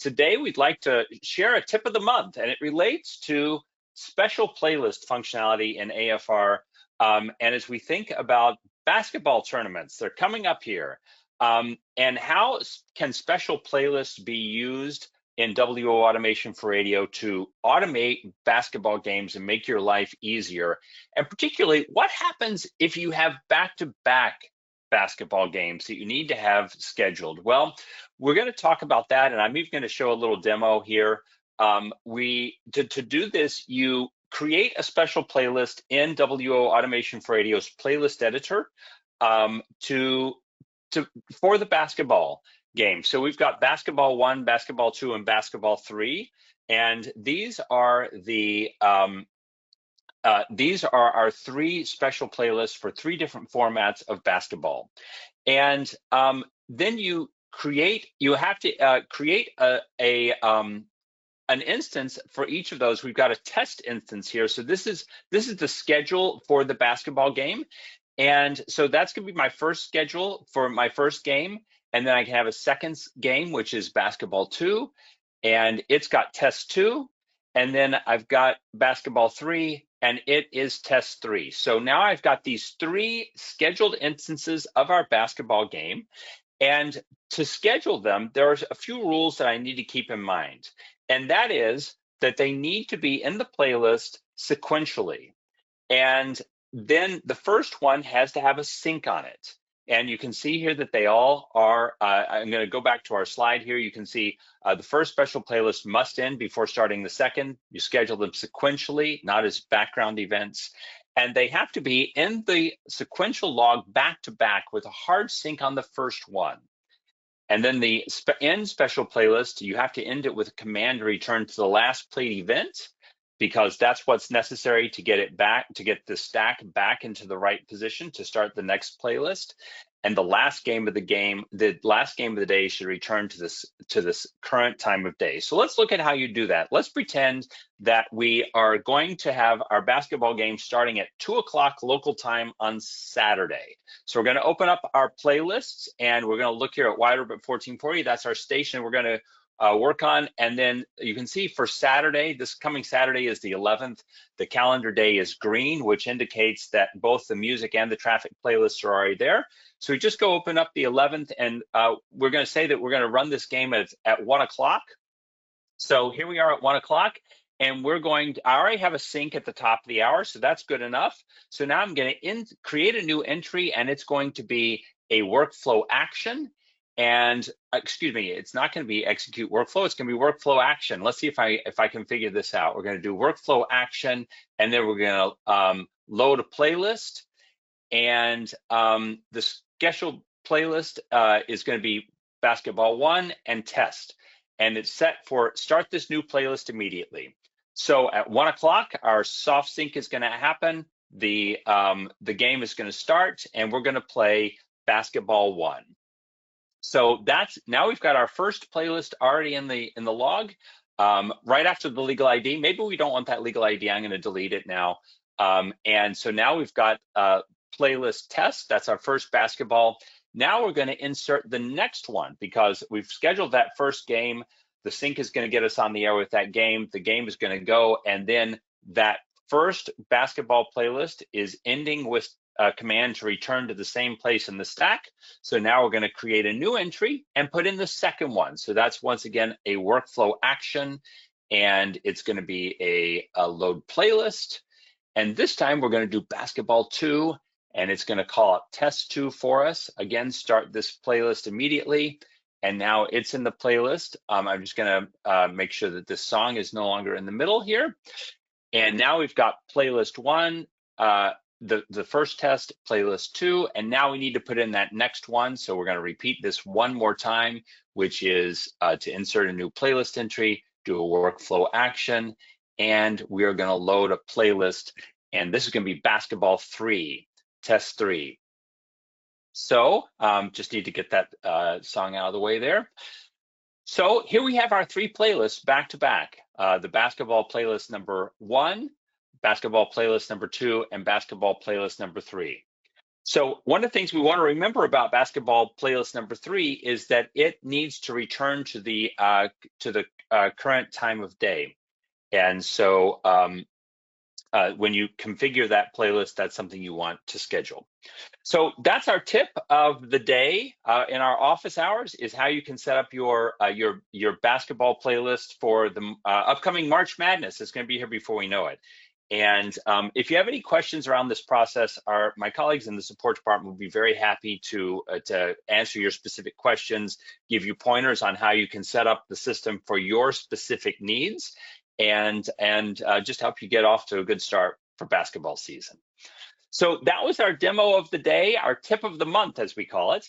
Today we'd like to share a tip of the month, and it relates to special playlist functionality in AFR. And as we think about basketball tournaments, they're coming up here. And how can special playlists be used in WO Automation for Radio to automate basketball games and make your life easier? And particularly, what happens if you have back-to-back basketball games that you need to have scheduled? Well, we're going to talk about that, and I'm even going to show a little demo here. To do this, you create a special playlist in WO Automation for Radio's playlist editor for the basketball game. So we've got basketball 1, basketball 2, and basketball 3, and these are our 3 special playlists for 3 different formats of basketball. And then you have to create an instance for each of those. We've got a test instance here. So this is the schedule for the basketball game. And so that's going to be my first schedule for my first game. And then I can have a second game, which is basketball 2, and it's got test 2. And then I've got basketball 3, and it is test 3. So now I've got these 3 scheduled instances of our basketball game. And to schedule them, there are a few rules that I need to keep in mind. And that is that they need to be in the playlist sequentially. And then the first one has to have a sync on it. And you can see here that they all are. I'm going to go back to our slide here. You can see the first special playlist must end before starting the second. You schedule them sequentially, not as background events. And they have to be in the sequential log back to back with a hard sync on the first one. And then the end special playlist, you have to end it with a command to return to the last played event, because that's what's necessary to get it back, to get the stack back into the right position to start the next playlist. And the last game of the day should return to this current time of day. So let's look at how you do that. Let's pretend that we are going to have our basketball game starting at 2 o'clock local time on Saturday. So we're going to open up our playlists, and we're going to look here at Wide Orbit 1440. That's our station we're going to work on. And then you can see for Saturday, this coming Saturday is the 11th. The calendar day is green, which indicates that both the music and the traffic playlists are already there. So we just go open up the 11th, and we're going to say that we're going to run this game at 1 o'clock. So here we are at 1 o'clock, and I already have a sync at the top of the hour, so that's good enough. So now I'm going to create a new entry, and it's going to be a workflow action. And excuse me, it's not going to be execute workflow, it's going to be workflow action. Let's see if I can figure this out. We're going to do workflow action, and then we're going to load a playlist. And the scheduled playlist is going to be basketball 1 and test. And it's set for start this new playlist immediately. So at 1 o'clock, our soft sync is going to happen. The game is going to start, and we're going to play basketball 1. So now we've got our first playlist already in the log, right after the legal ID. Maybe we don't want that legal ID. I'm going to delete it now. And so now we've got playlist test. That's our first basketball. Now we're going to insert the next one, because we've scheduled that first game. The sync is going to get us on the air with that game. The game is going to go, and then that first basketball playlist is ending with a command to return to the same place in the stack. So now we're going to create a new entry and put in the second one. So that's once again a workflow action, and it's going to be a load playlist. And this time we're going to do basketball 2, and it's going to call up test 2 for us. Again, start this playlist immediately. And now it's in the playlist. I'm just going to make sure that this song is no longer in the middle here. And now we've got playlist 1, the first test, playlist 2, and now we need to put in that next one. So we're going to repeat this one more time, which is to insert a new playlist entry, do a workflow action, and we are going to load a playlist. And this is going to be basketball 3, test 3. So just need to get that song out of the way there. So here we have our 3 playlists back to back, the basketball playlist number 1, basketball playlist number 2, and basketball playlist number 3. So one of the things we want to remember about basketball playlist number 3 is that it needs to return to the current time of day. And so when you configure that playlist, that's something you want to schedule. So that's our tip of the day in our office hours, is how you can set up your basketball playlist for the upcoming March Madness. It's going to be here before we know it. And if you have any questions around this process, my colleagues in the support department will be very happy to answer your specific questions, give you pointers on how you can set up the system for your specific needs, and just help you get off to a good start for basketball season. So that was our demo of the day, our tip of the month, as we call it.